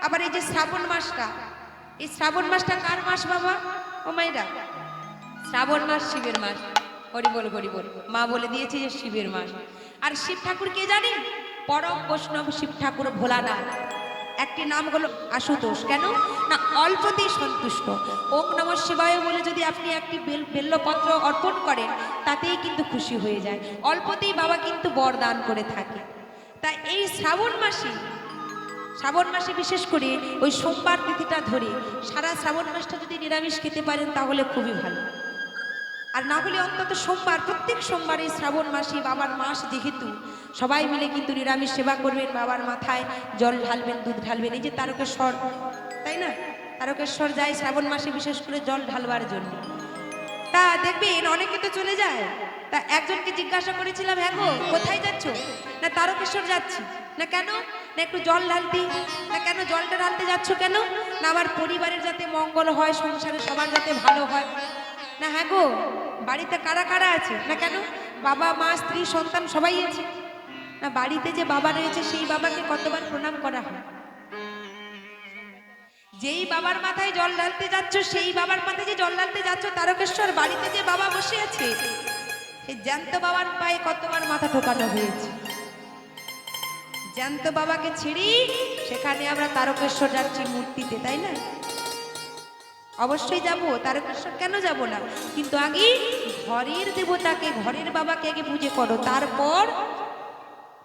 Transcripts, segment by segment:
আবার এই যে শ্রাবণ মাসটা, এই শ্রাবণ মাসটা কার মাস বাবা? ও মাইরা, শ্রাবণ মাস শিবের মাস। হরি বল হরি বল। মা বলে দিয়েছে যে শিবের মাস। আর শিব ঠাকুর কে জানেন? পরম বৈষ্ণব শিব ঠাকুর ভোলানাথ। একটি নাম হলো আশুতোষ। কেন না? অল্পতেই সন্তুষ্ট। ওম নমঃ শিবায় বলে যদি আপনি একটি বেল্লপত্র অর্পণ করেন, তাতেই কিন্তু খুশি হয়ে যায়। অল্পতেই বাবা কিন্তু বরদান করে থাকে। তাই এই শ্রাবণ মাসে বিশেষ করে ওই সোমবার তিথিটা ধরে সারা শ্রাবণ মাসটা যদি নিরামিষ খেতে পারেন তাহলে খুবই ভালো। আর না হলে অন্তত সোমবার, প্রত্যেক সোমবার এই শ্রাবণ মাসে বাবার মাস যেহেতু, সবাই মিলে কিন্তু নিরামিষ সেবা করবেন, বাবার মাথায় জল ঢালবেন, দুধ ঢালবেন। এই যে তারকেশ্বর, তাই না? তারকেশ্বর যায় শ্রাবণ মাসে বিশেষ করে জল ঢালবার জন্য। তা দেখবেন অনেকে তো চলে যায়। তা একজনকে জিজ্ঞাসা করেছিলাম, হ্যাঁ গো কোথায় যাচ্ছ? না তারকেশ্বর যাচ্ছি। না কেন? না একটু জল ঢালতে। না কেন জলটা ঢালতে যাচ্ছ কেন? না আমার পরিবারের যাতে মঙ্গল হয়, সংসারে সবার যাতে ভালো হয়। না হ্যাঁ গো বাড়িতে কারা কারা আছে? না কেন? বাবা মা স্ত্রী সন্তান সবাই আছে। না বাড়িতে যে বাবা রয়েছে সেই বাবাকে কতবার প্রণাম করা হয়? যেই বাবার মাথায় জল ঢালতে যাচ্ছ, সেই বাবার মাথায় যে জল ঢালতে যাচ্ছ তারকেশ্বর, বাড়িতে যে বাবা বসে আছে সেই জ্যান্ত বাবার পায়ে কতবার মাথা ঠোকানো হয়েছে। জ্যান্ত বাবাকে ছেড়ে সেখানে আমরা তারকেশ্বর যাচ্ছি মূর্তিতে, তাই না? অবশ্যই যাব তারকেশ্বর, কেন যাব না? কিন্তু আগে ঘরের দেবতাকে, ঘরের বাবাকে আগে পুজো করো, তারপর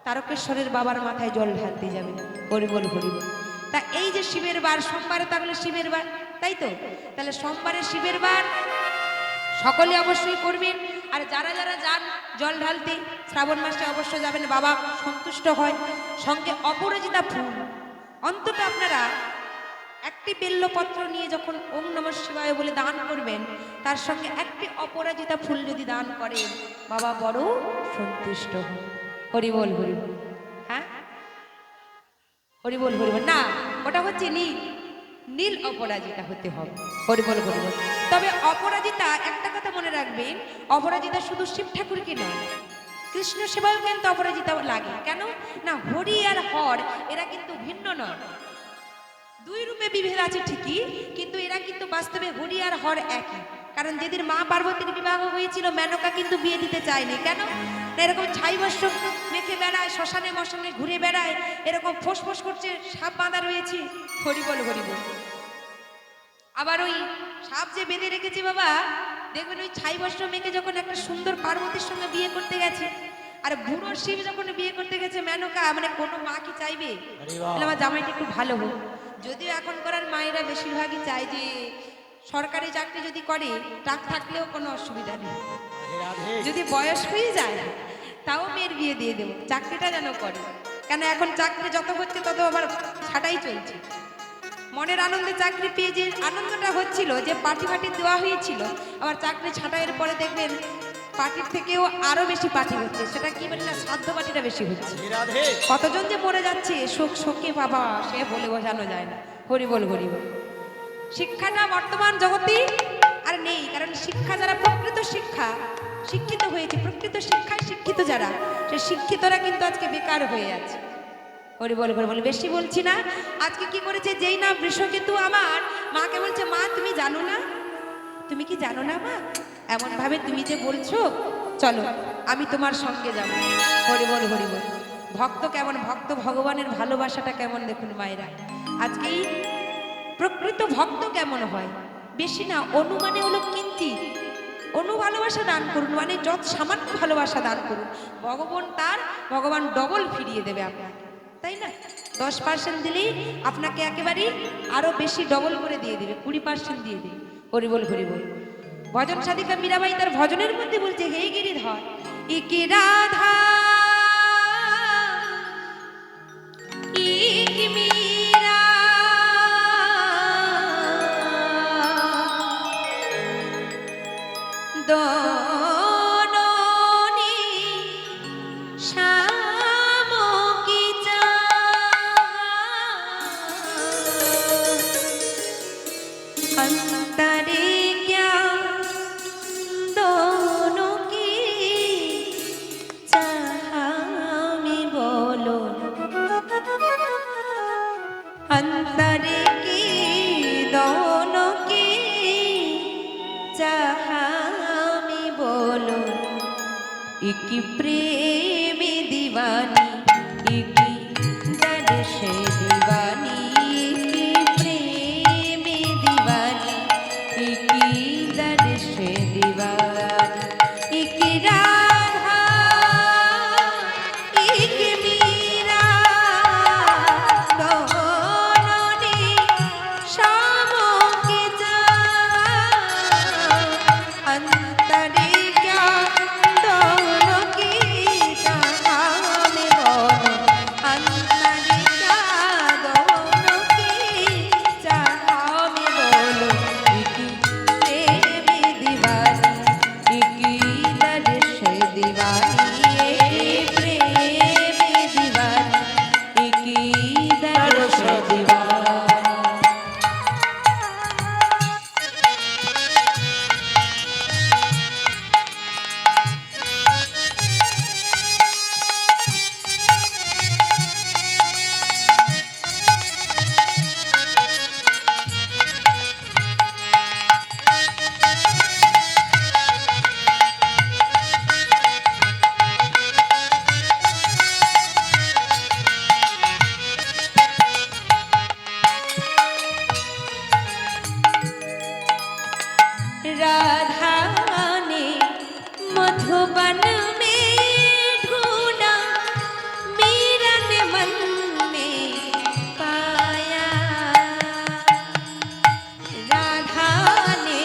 তারকেশ্বরের বাবার মাথায় জল ঢালতে যাবে। হরি বল হরি বল। তা এই যে শিবের বার, সোমবারে তাহলে শিবের বার, তাই তো? তাহলে সোমবারে শিবের বার সকলে অবশ্যই করবেন। আর যারা যারা যান জল ঢালতে শ্রাবণ মাসে অবশ্যই যাবেন, বাবা সন্তুষ্ট হয়। সঙ্গে অপরাজিতা ফুল অন্তত আপনারা একটি বেল্লপত্র নিয়ে যখন ওম নমঃ শিবায় বলে দান করবেন, তার সঙ্গে একটি অপরাজিতা ফুল যদি দান করেন, বাবা বড় সন্তুষ্ট হন। হরি বল হরি বল। হ্যাঁ হরি বল হরি বল। না ওটা হচ্ছে নীল, নীল অপরাজিতা হতে হবে। হরি বল হরি বল। তবে অপরাজিতা একটা কথা মনে রাখবেন, অপরাজিতা শুধু শিব ঠাকুরকে নয়, কৃষ্ণ সেবাও কিন্তু অপরাজিতা লাগে। কেন না? হরি আর হর এরা কিন্তু ভিন্ন নয়, দুই রূপে বিভেদ আছে ঠিকই, কিন্তু এরা কিন্তু বাস্তবে হরি আর হর একই। কারণ যেদিন মা পার্বতীর বিবাহ হয়েছিল, মেনকা কিন্তু বিয়ে দিতে চায়নি। কেন? এরকম ছাই বস্ত্র মেখে বেড়ায়, শ্মশানে মশানে ঘুরে বেড়ায়, এরকম ফোঁস করছে, সাপ বাঁধা রয়েছে। হরি বল হরি বল। আবার ওই সাপ যে বেঁধে রেখেছে বাবা, দেখবেন ওই ছাই বস্ত্র মেখে যখন একটা সুন্দর পার্বতীর সঙ্গে বিয়ে করতে গেছে, আর বুড়ো শিব যখন বিয়ে করতে গেছে, মেনকা মানে কোনো মা কি চাইবে আমার জামাইটা একটু ভালো হোক? যদিও এখন করার মায়েরা বেশিরভাগই চায় যে সরকারি চাকরি যদি করে, টাক থাকলেও কোনো অসুবিধা নেই, যদি বয়স হয়ে যায় তাও মেয়ের বিয়ে দিয়ে দেবো, চাকরিটা যেন করে। কেন এখন চাকরি যত হচ্ছে তত আবার ছাটাই চলছে। মনের আনন্দে চাকরি পেয়ে যে আনন্দটা হচ্ছিল, যে পার্টি দেওয়া হয়েছিল, আবার চাকরি ছাঁটাইয়ের পরে দেখবেন পার্টির থেকেও আরো বেশি পার্টি হচ্ছে। সেটা কি বলে না, শ্রাদ্ধ পার্টিটা বেশি হচ্ছে। কতজন যে মরে যাচ্ছে শোকে বাবা, সে বলে বোঝানো যায় না। হরি বল হরি বল। শিক্ষাটা বর্তমান জগতে আর নেই, কারণ শিক্ষা যারা প্রকৃত শিক্ষিত হয়েছে, প্রকৃত শিক্ষায় শিক্ষিত যারা, সে শিক্ষিতরা কিন্তু আজকে বেকার হয়ে আছে। হরি বল হরি বল। বেশি বলছি না। আজকে কি করেছে, যেই না বৃষকেতু আমার মাকে বলছে, মা তুমি জানো না, তুমি কি জানো না মা, এমন ভাবে তুমি যে বলছো, চলো আমি তোমার সঙ্গে যাব। হরি বল হরি বল। ভক্ত কেমন, ভক্ত ভগবানের ভালোবাসাটা কেমন দেখুন মায়েরা। আজকেই প্রকৃত ভক্ত কেমন হয়, বেশি না, অনুমানে হলো কিঞ্চিত, অনু ভালোবাসা দান করুন, মানে যত সামান্য ভালোবাসা দান করুন, ভগবান ডবল ফিরিয়ে দেবে আপনাকে, তাই না? 10% দিলেই আপনাকে একেবারে আরো বেশি ডবল করে দিয়ে দেবে, 20% দিয়ে দেবে। হরি বল হরি বল। ভজন সাধিকা মীরাবাই তার ভজনের মধ্যে বলছে, হে গিরিধর ইকি রাধা ইকি মীরা দোননি শ্যাম কি অন্তরে अंतर एक प्रेम दीवानी एक दर्श दीवानी एक प्रेम दीवानी एक दर्श दीवानी एक राधा एक मीरा दोनों ने शामों के जा अंतरे क्या दोनों की जहाँ में बोलो अंतरे क्या दोनों की जहाँ में बोलो एक प्रेम दीवानी एक दर्श दीवानी एक प्रेम दीवानी एक दर्श दीवानी। राधा ने मधुबन में ढूंढा मीरा ने मन में पाया राधा ने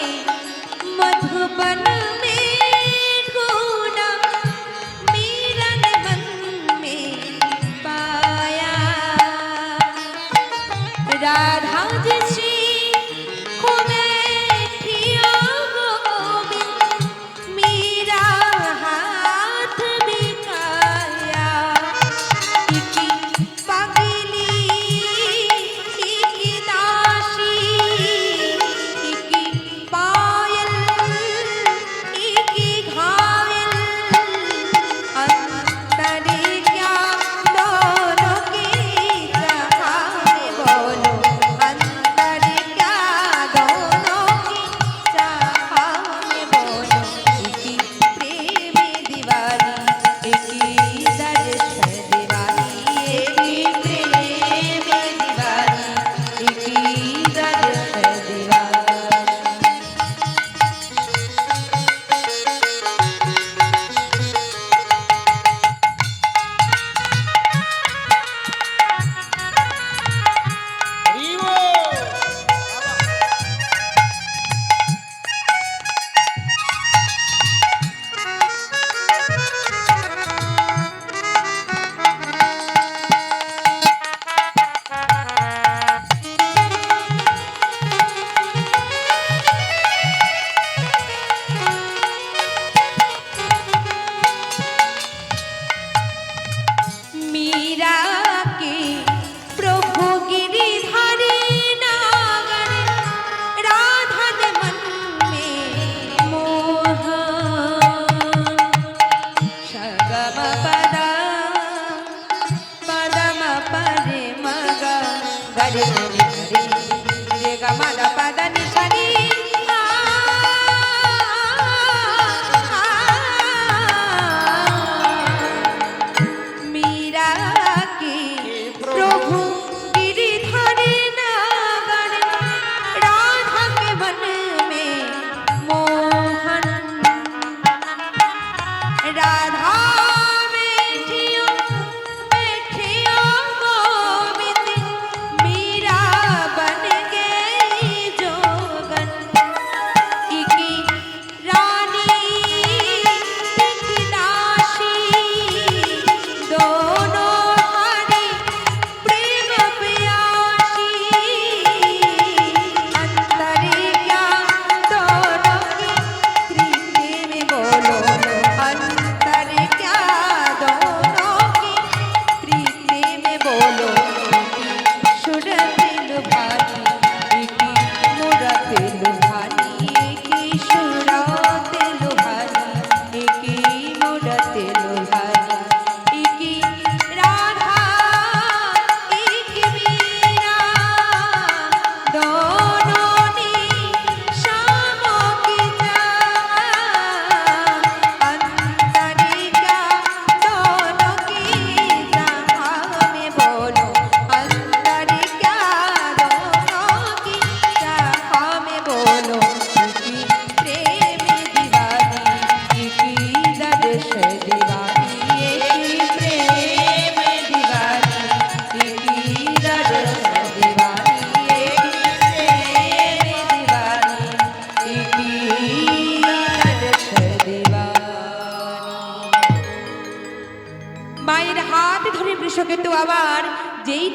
मधुबन में ढूंढा मीरा ने मन में पाया राधा जी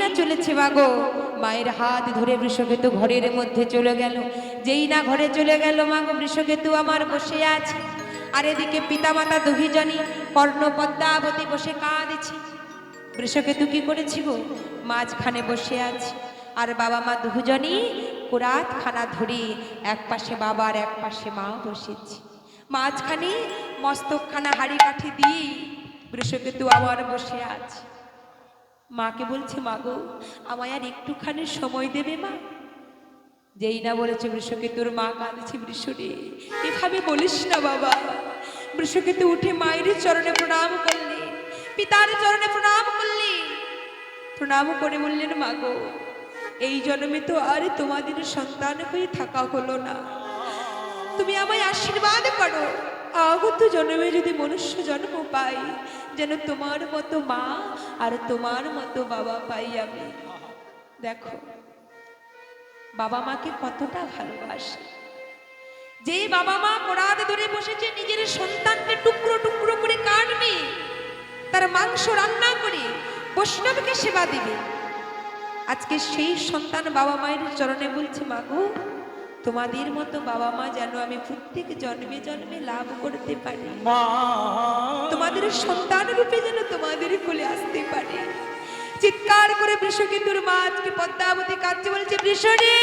না চলেছে মাগো, মায়ের হাত ধরে বৃষকেতু ঘরের মধ্যে চলে গেল। যেই না ঘরে চলে গেল মাগো, বৃষকেতু আমার বসে আছে, আর এদিকে পিতামাতা দুহিজনই কর্ণ পদ্মাবতী বসে কাঁদছি। বৃষকেতু কি করেছি গো, মাঝখানে বসে আছে, আর বাবা মা দুজনই কুরাত খানা ধরে এক পাশে বাবার এক পাশে মা বসেছি। মাঝখানে মস্তকখানা হাড়ি কাঠি দিয়ে বৃষকেতু আবার বসে আছে। মাকে বলছে, মা গো আমায় আর একটুখানি সময় দেবে মা? যেই না বলেছে বৃষকেতুর মা কাঁদছে, বৃষরে এভাবে বলিস না বাবা। বৃষকেতু উঠে মায়ের চরণে প্রণাম করলে, পিতার চরণে প্রণাম করলে, প্রণাম করে বললেন, মা গো এই জন্মে তো আর তোমাদের সন্তান হয়ে থাকা হলো না, তুমি আমায় আশীর্বাদ করো, আগত জন্মে যদি মনুষ্য জন্ম পাই যেন তোমার মতো মা আর তোমার মতো বাবা পাই আমি। দেখো বাবা মাকে কতটা ভালোবাসে। যে বাবা মা কোরাদ ধরে বসেছে নিজের সন্তানকে টুকরো টুকরো করে কাটবে, তার মাংস রান্না করে বৈষ্ণবকে সেবা দিবে, আজকে সেই সন্তান বাবা মায়ের চরণে বলছে, মা গো তোমাদের মতো বাবা মা যেন আমি প্রত্যেক জন্মে জন্মে লাভ করতে পারি, তোমাদের সন্তান রূপে যেন তোমাদের কোলে আসতে পারি। চিৎকার করে বৃষকেতুর মা আজকে পদ্মাবতী কাঁদছে, বলছে, বৃষরে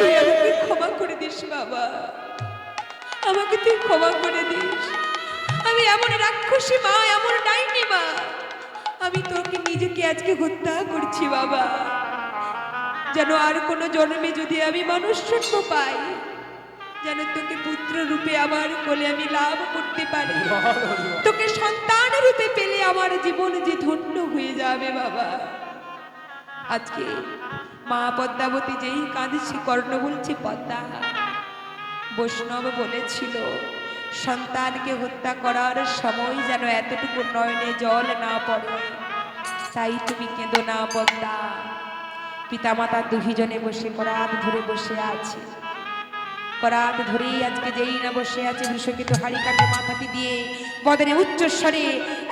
তুই আমাকে ক্ষমা করে দিস বাবা, আমাকে তুই ক্ষমা করে দিস। আমি এমন রাক্ষসী মা, এমন ডাইনি মা, আমি তোকে নিজেকে আজকে হত্যা করছি বাবা, যেন আর কোনো জন্মে যদি আমি মানুষ জন্ম পাই যেন তোকে পুত্র রূপে আমার কোলে আমি লাভ করতে পারি, তোকে সন্তান রূপে পেলে আমার জীবন যে ধন্য হয়ে যাবে বাবা। আজকে মা পদ্মাবতী যেই কাঁদছে, কর্ণ বলছে, পদ্মা বৈষ্ণব বলেছিল সন্তানকে হত্যা করার সময় যেন এতটুকু নয়নে জল না পড়ে, তাই তুমি কেঁদো না পদ্মা। পিতামাতা দুইজনে বসে করাত ধরে বসে আছে, করাত ধরেই আজকে যেই না বসে আছে, বৃষকেতু হাড়ি কাটে মাথাটি দিয়ে বদনে উচ্চস্বরে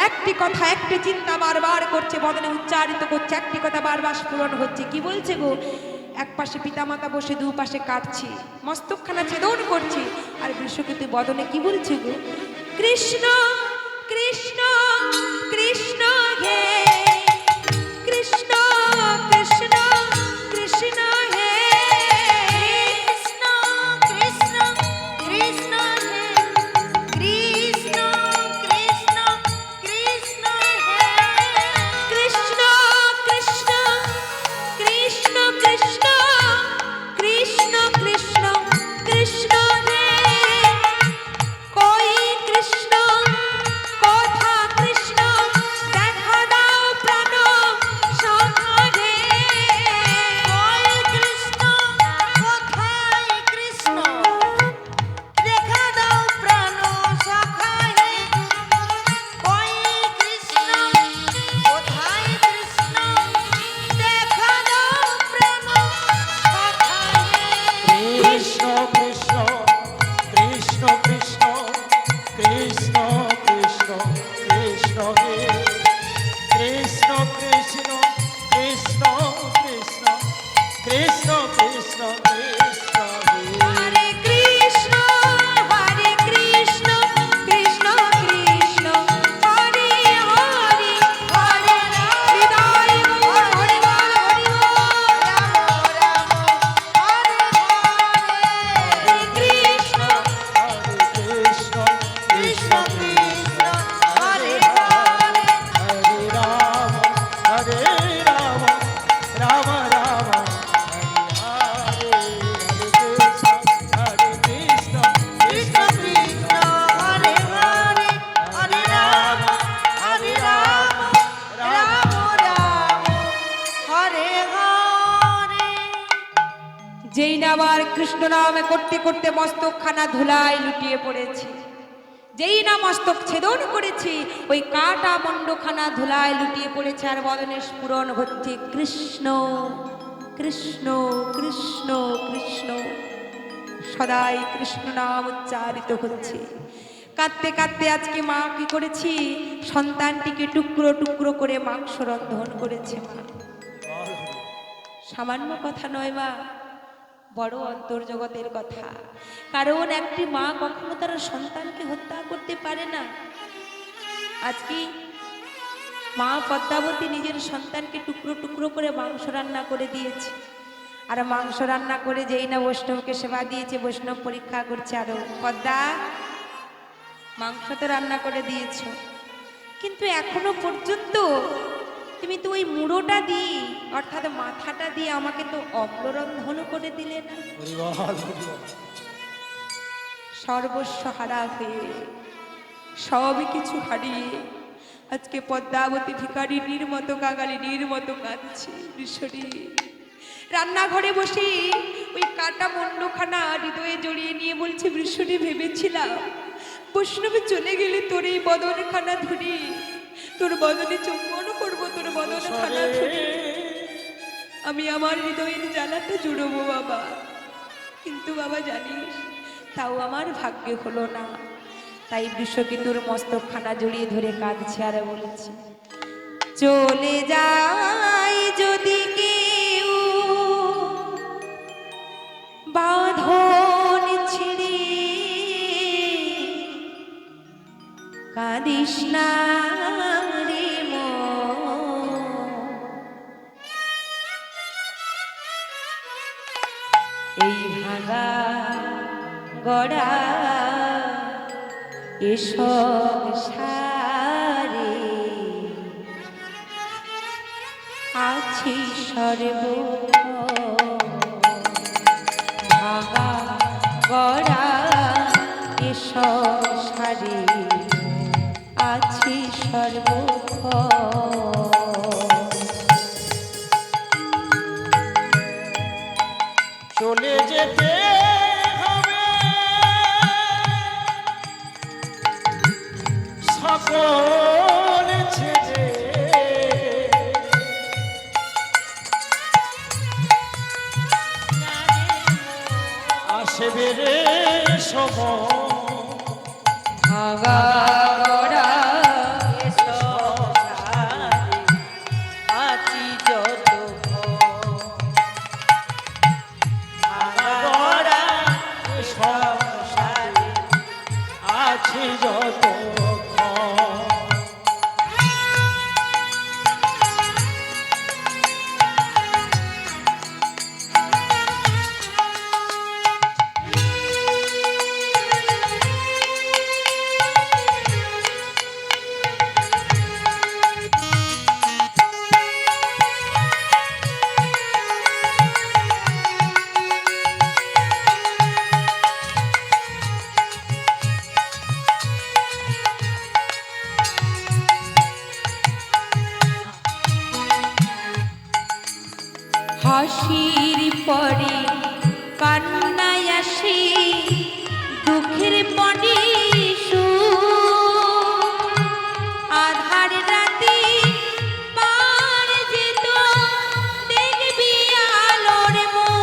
একটি কথা একটি চিন্তা বারবার করছে, বদনে উচ্চারিত করছে, একটি কথা বারবার স্ফুরণ হচ্ছে। কি বলছে গো, এক পাশে পিতামাতা বসে দু পাশে কাটছে, মস্তকখানা ছেদন করছে, আর বৃষকেতু বদনে কি বলছে গো, কৃষ্ণ কৃষ্ণ কৃষ্ণ হে কৃষ্ণ কৃষ্ণ কৃষ্ণ হে কৃষ্ণ কৃষ্ণ কৃষ্ণ হে কৃষ্ণ কৃষ্ণ কৃষ্ণ হে কৃষ্ণ কৃষ্ণ কৃষ্ণ কৃষ্ণ কৃষ্ণ কৃষ্ণ কৃষ্ণ হে কই কৃষ্ণ কথা কৃষ্ণ দেখা দাও প্রাণ সখা হে কই কৃষ্ণ কোথায় কৃষ্ণ দেখা দাও প্রাণ সখা হে কই কৃষ্ণ কোথায় কৃষ্ণ দেখা দাও প্রাণ সখা হে কৃষ্ণ কৃষ্ণ কৃষ্ণ কৃষ্ণ কৃষ্ণ কৃষ্ণ কৃষ্ণ হে কৃষ্ণ কৃষ্ণ কৃষ্ণ কৃষ্ণ কৃষ্ণ কৃষ্ণ কৃষ্ণ হে হরে কৃষ্ণ কৃষ্ণ কৃষ্ণ হরে হরে হরে হৃদয় মোর হরি বল রাম রাম হরে হরে কৃষ্ণ হরে কৃষ্ণ কৃষ্ণ কৃষ্ণ হরে হরে হরে রাম হরে রাম রাম রাম হরে হরে কৃষ্ণ কৃষ্ণ কৃষ্ণ হরে হরে হরে রাম রাম রাম হরে হরে। যেই না আবার কৃষ্ণ নাম করতে করতে মস্তকখানা ধুলায় লুটিয়ে পড়েছে, যেই না মস্তক ছেদন করেছে ওই কাটা মণ্ডখানা ধুলায় লুটিয়ে পড়েছে, আর বদনে স্ফুরণ হচ্ছে কৃষ্ণ কৃষ্ণ কৃষ্ণ কৃষ্ণ, সদাই কৃষ্ণ নাম উচ্চারিত হচ্ছে। কাঁদতে কাঁদতে আজকে মা কি করেছি, সন্তানটিকে টুকরো টুকরো করে মাংস রন্ধন করেছে মা। সামান্য কথা নয় মা, বড় অন্তর্জগতের কথা। কারণ একটি মা কখনো তার সন্তানকে হত্যা করতে পারে না। আজকে মা পদ্মাবতী নিজের সন্তানকে টুকরো টুকরো করে মাংস রান্না করে দিয়েছে। আর মাংস রান্না করে যেই না বৈষ্ণবকে সেবা দিয়েছে, বৈষ্ণব পরীক্ষা করছে, আরো পদ্মা মাংস তো রান্না করে দিয়েছ, কিন্তু এখনো পর্যন্ত তুমি তো ওই মুড়োটা দিয়ে অর্থাৎ মাথাটা দিয়ে আমাকে তো অম্লরন্ধন করে দিলে না। সর্বস্ব হারা হয়ে, সব কিছু হারিয়ে আজকে পদ্মাবতী ভিখারিনীর মতো কাঙালিনীর মতো কাঁদছে। বিশ্বরী রান্নাঘরে বসে ওই কাটা মন্ডখানা হৃদয়ে জড়িয়ে নিয়ে বলছে, বিশ্বরী ভেবেছিলাম বৈষ্ণবে চলে গেলে তোর এই বদনখানা ধরে তোর বদনে চুম্বন করবো, তোর বদনখানা ধরে আমি আমার হৃদয়ের জ্বালাটা জুড়বো বাবা। কিন্তু বাবা জানিস, তাও আমার ভাগ্যে হলো না। তাই বিশ্বকিতুর মস্তকখানা জড়িয়ে ধরে কাঁদছে আর বলেছে, চলে যাই যদি কেউ বাঁধন ছিঁড়ে, কাঁদিস না রে মন, এই ভাঙা গড়া এ সংসারে আছি সর্বক্ষণ, ভাঙা গড়া এ সংসারে আছি সর্বক্ষণ। চলে যেতে হবে সকল ছেড়ে, আসবে রে সময়, ভাঙা গড়া এ সংসারে আছি যতক্ষণ, গড়া সংসারে আছে যতক্ষণ। হাসির পরে কান্নায় আসে, দুঃখের পরে সুখ, আধার রাতে পার যেত দেখবি আলোর মুখ।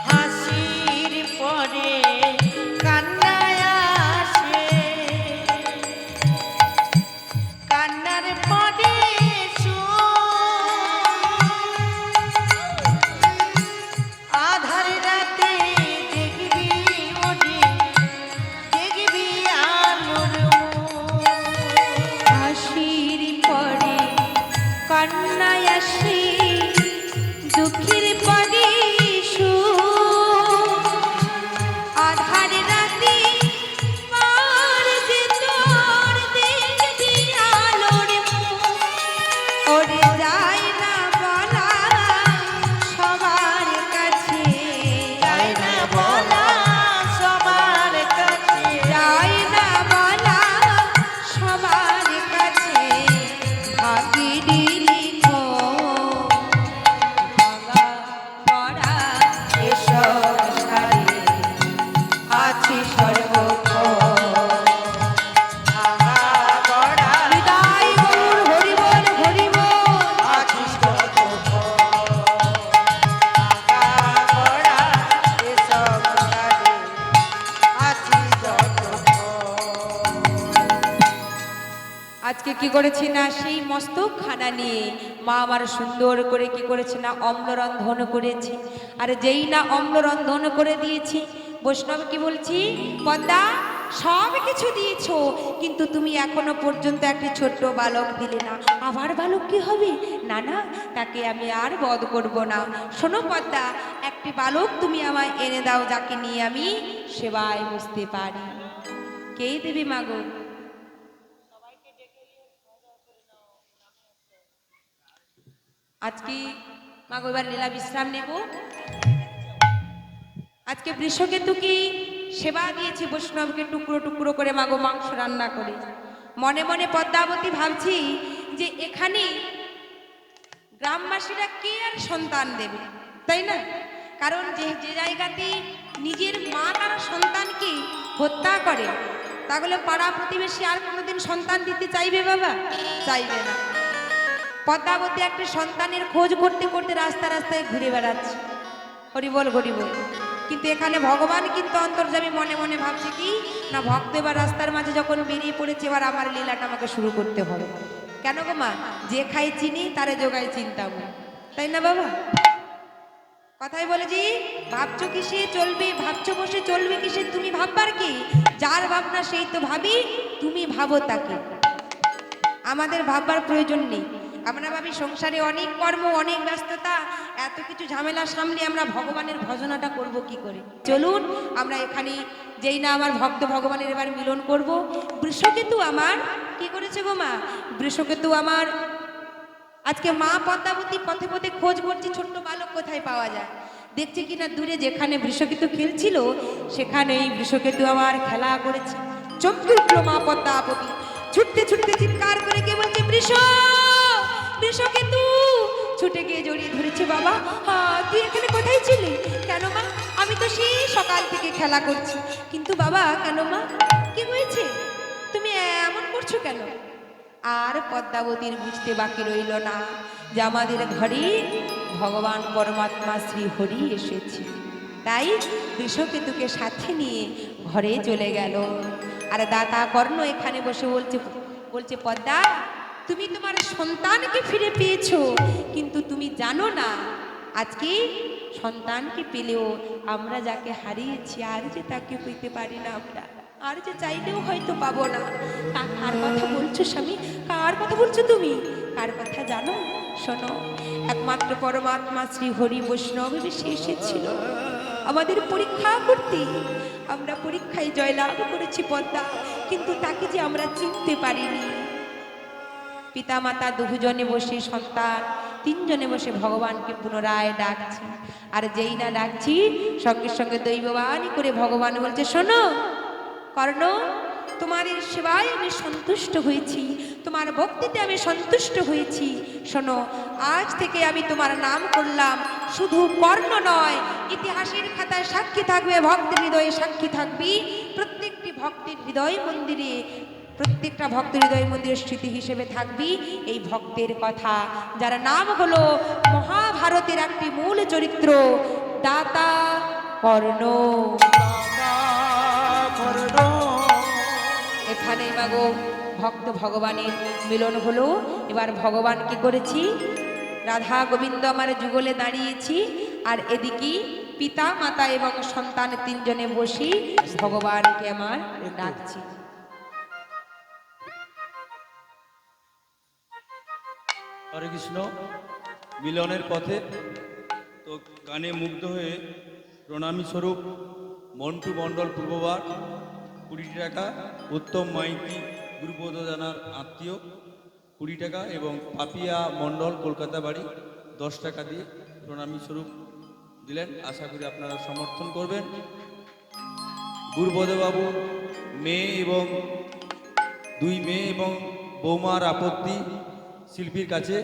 হাসি করেছে না সেই মস্তক খানা নিয়ে মা আমার সুন্দর করে কি করেছে না অম্লরন্ধন করেছি। আর যেই না অম্লরন্ধন করে দিয়েছি, বৈষ্ণব কি বলছি, পদ্মা সব কিছু দিয়েছো, কিন্তু তুমি এখনো পর্যন্ত একটি ছোট্ট বালক দিলে না। আবার বালক কি হবে? না না, তাকে আমি আর বধ করব না। শোনো পদ্মা, একটি বালক তুমি আমায় এনে দাও, যাকে নিয়ে আমি সেবায় বসতে পারি। কে দেবে মাগো? আজকে মাগো এবার লীলা বিশ্রাম নেব। আজকে বৃষকেতুকে সেবা দিয়েছি, বৈষ্ণবকে টুকরো টুকরো করে মাগো মাংস রান্না করে। মনে মনে পদ্মাবতী ভাবছি যে এখানে গ্রামবাসীরা কে আর সন্তান দেবে, তাই না? কারণ যে যে জায়গাতে নিজের মা তার সন্তানকে হত্যা করে, তাহলে পাড়া প্রতিবেশী আর কোনোদিন সন্তান দিতে চাইবে বাবা? চাইবে না। পদ্মাবতী একটা সন্তানের খোঁজ করতে করতে রাস্তা রাস্তায় ঘুরে বেড়াচ্ছে, হরিবল হরিবল। কিন্তু এখানে ভগবান কিন্তু অন্তর্যামী মনে মনে ভাবছে কি না, ভক্ত এবার রাস্তার মাঝে যখন বেরিয়ে পড়েছে, এবার আমার লীলাটা আমাকে শুরু করতে হবে। কেন গো মা? যে খাই চিনি তারে যোগাই চিন্তাম, তাই না বাবা? কথাই বলেছি, ভাবছো কিসে চলবে, ভাবছো বসে চলবে কিসে, তুমি ভাববার কি? যার ভাবনা সেই তো ভাবি, তুমি ভাবো তাকে। আমাদের ভাববার প্রয়োজন নেই। আমরা ভাবি সংসারে অনেক কর্ম, অনেক ব্যস্ততা, এত কিছু ঝামেলা সামনে আমরা ভগবানের ভজনাটা করব কি করে? চলুন আমরা এখানে যেই না আমার ভক্ত ভগবানের এবার মিলন করব। বৃষকেতু আমার কি করেছে গো মা? বৃষকেতু আমার আজকে মা পদ্মাবতী পথে পথে খোঁজ করছি ছোট্ট বালক কোথায় পাওয়া যায়। দেখছে কিনা দূরে যেখানে বৃষকেতু খেলছিল, সেখানেই বৃষকেতু আমার খেলা করেছে। চমকে উঠলো মা পদ্মাবতী, ছুটতে ছুটতে চিৎকার করে কে বলছে, বৃষ বৃষকেতু! ছুটে গিয়ে জড়িয়ে ধরেছে। বাবা, তুই এখানে কোথায় ছিলি? কেন মা? আমি তো সেই সকাল থেকে খেলা করছি। কিন্তু বাবা, কেন মা? কি হয়েছে? তুমি এমন করছো কেন? আর পদ্মাবতীর বুঝতে বাকি রইল না যে আমাদের ঘরে ভগবান পরমাত্মা শ্রী হরি এসেছে। তাই বৃষকেতুকে সাথে নিয়ে ঘরে চলে গেল। আর দাতা কর্ণ এখানে বসে বলছে পদ্মা, তুমি তোমার সন্তানকে ফিরে পেয়েছো, কিন্তু তুমি জানো না আজকে সন্তানকে পেলেও আমরা যাকে হারিয়েছি আর যে তাকে পেতে পারি না, আমরা আর যে চাইলেও হয়তো পাবো না। তা কার কথা বলছো স্বামী? কার কথা বলছো তুমি? কার কথা জানো? শোনো, একমাত্র পরমাত্মা শ্রী হরি বৈষ্ণব বেশি এসেছিল আমাদের পরীক্ষা করতে। আমরা পরীক্ষায় জয়লাভ করেছি পদ্মা, কিন্তু তাকে যে আমরা চিনতে পারিনি। পিতা মাতা দুজনে বসে, সন্তান তিনজনে বসে ভগবানকে পুনরায় ডাকছি। আর যেই না ডাকছি, সঙ্গে সঙ্গে দৈববাণী করে ভগবান বলছে, শোনো কর্ণ, তোমাদের সেবায় আমি সন্তুষ্ট হয়েছি, তোমার ভক্তিতে আমি সন্তুষ্ট হয়েছি। শোনো, আজ থেকে আমি তোমার নাম করলাম শুধু কর্ণ নয়, ইতিহাসের খাতায় সাক্ষী থাকবে, ভক্তের হৃদয়ে সাক্ষী থাকবি। প্রত্যেকটি ভক্তের হৃদয় মন্দিরে, প্রত্যেকটা ভক্তের হৃদয় মন্দিরের স্মৃতি হিসেবে থাকবি এই ভক্তের কথা, যার নাম হলো মহাভারতের একটি মূল চরিত্র, দাতা কর্ণ। এখানে মাগো ভক্ত ভগবানের মিলন হলো। এবার ভগবান কি করেছি, রাধা গোবিন্দ আমার যুগলে দাঁড়িয়েছি, আর এদিকে পিতা মাতা এবং সন্তান তিনজনে বসি ভগবানকে আমার ডাকছি। হরে কৃষ্ণ। মিলনের পথে তো গানে মুগ্ধ হয়ে প্রণামী স্বরূপ মন্টু মণ্ডল পূর্ববার 20 টাকা, উত্তম মাইতি গুরুপদ জানার আত্মীয় 20 টাকা এবং পাপিয়া মণ্ডল কলকাতা বাড়ি 10 টাকা দিয়ে প্রণামী স্বরূপ দিলেন। আশা করি আপনারা সমর্থন করবেন। গুরুপদবাবু মেয়ে এবং 2 মেয়ে এবং বৌমার আপত্তি শিল্পীর কাছে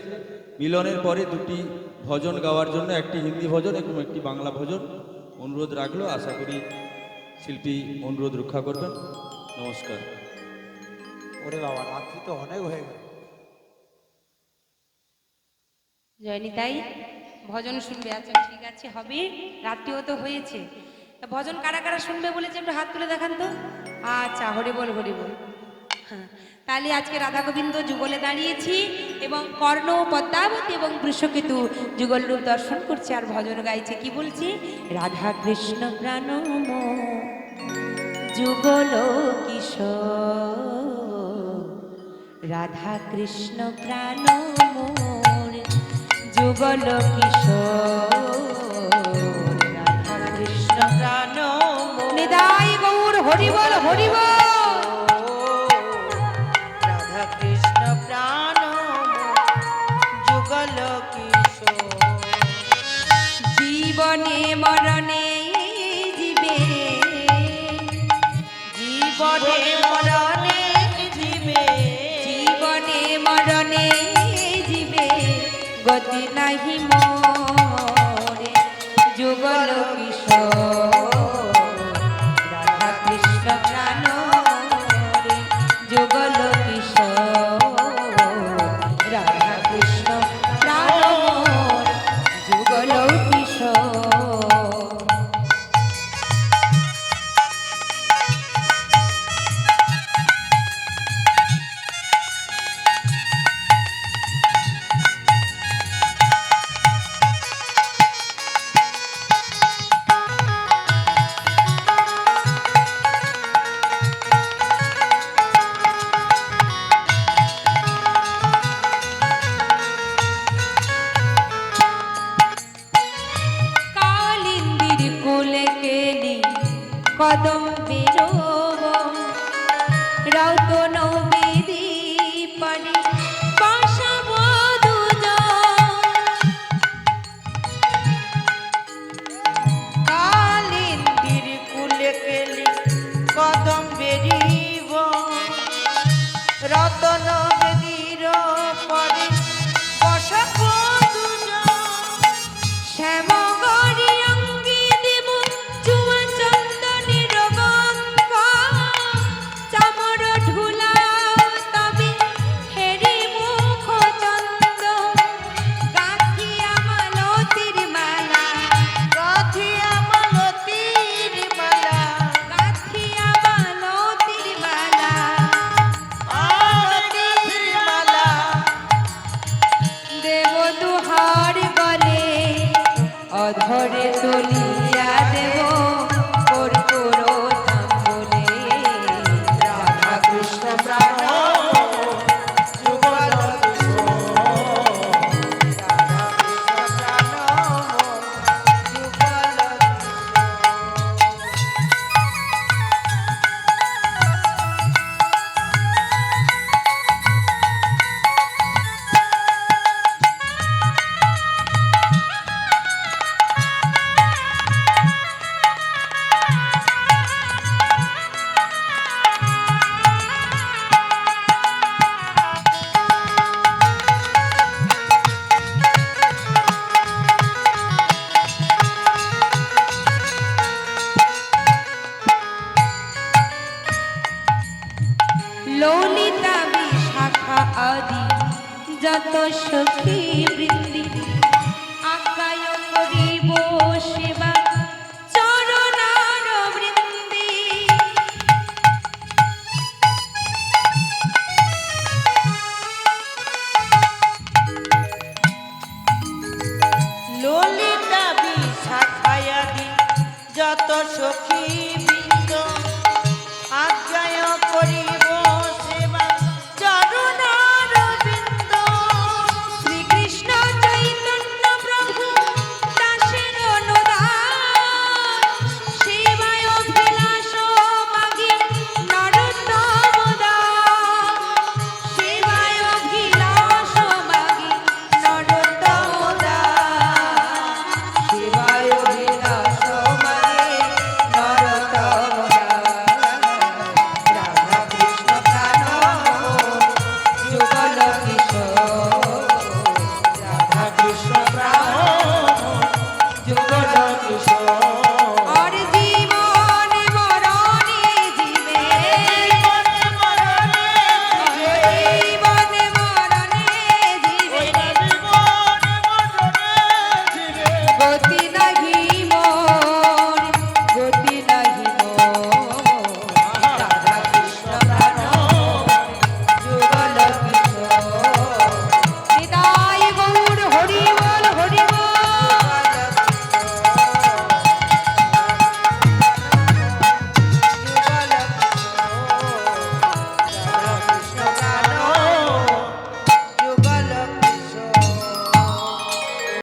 মিলনের পরে 2টি ভজন গাওয়ার জন্য, একটি হিন্দি ভজন এবং একটি বাংলা ভজন অনুরোধ রাখলো। আশা করি শিল্পী অনুরোধ রক্ষা করবেন। নমস্কার। ওরে বাবা, রাত্রি তো অনেক হয়ে গেল। জয়নি, তাই ভজন শুনবে? আচ্ছা ঠিক আছে, হবে, রাত্রিও তো হয়েছে। তা ভজন কারা কারা শুনবে বলেছে একটু হাত তুলে দেখান তো। আচ্ছা, হরি বল হরি বল। হ্যাঁ, তাহলে আজকে রাধা গোবিন্দ যুগলে দাঁড়িয়েছি এবং কর্ণ পদ্মাবতী এবং বৃষকেতু যুগল রূপ দর্শন করছে আর ভজন গাইছে। কি বলছে? রাধা কৃষ্ণ প্রাণ যুগল কিশোর, রাধা কৃষ্ণ প্রাণ মোর যুগল কিশোর, রাধা কৃষ্ণ প্রাণ নিদাই গৌর হরিবল হরিবল। রাধা কৃষ্ণ প্রাণ যুগল কিশোর। জীবনে মরণে জীবে, জীবনে মরণে জীবে, জীবনে মরণে জীবে, গতি নাহি মোরে যুগল কিশোর, রাধা কৃষ্ণ প্রাণ মোরে যুগল কিশোর, রাধা কৃষ্ণ প্রাণ মোর যুগল কিশোর। কালিন্দির কোলে কেলি কদম বেরোব, রাউত নৌবেদি পারি বাসাব দুজন। কালিন্দির কুলে কেলি কদম বেরিব, রতন বেদির পরে বসব দুজন। শ্যাম গরি অঙ্গি দেব চুয়া চন্দনের গঙ্গ, চামর ঢুলা তবে হেরি মুখ চন্দ, গাঁথিয়া মালতীর মালা, গাঁথিয়া মালতীর মালা, গাঁথিয়া মালতীর মালা, আলতীর মালা। দেব দুহার গলে অধরে তুলিয়া দেব কর্পূর তাম্বুলে, রাধা কৃষ্ণ প্রাণ যুগল কিশোর, রাধা কৃষ্ণ প্রাণ যুগল কিশোর। ললিতা বিশাখা আদি যত সখী বৃন্দি, আকায় করিব সেবা চরণার বৃন্দি। ললিতা বিশাখায়াদি যত সখী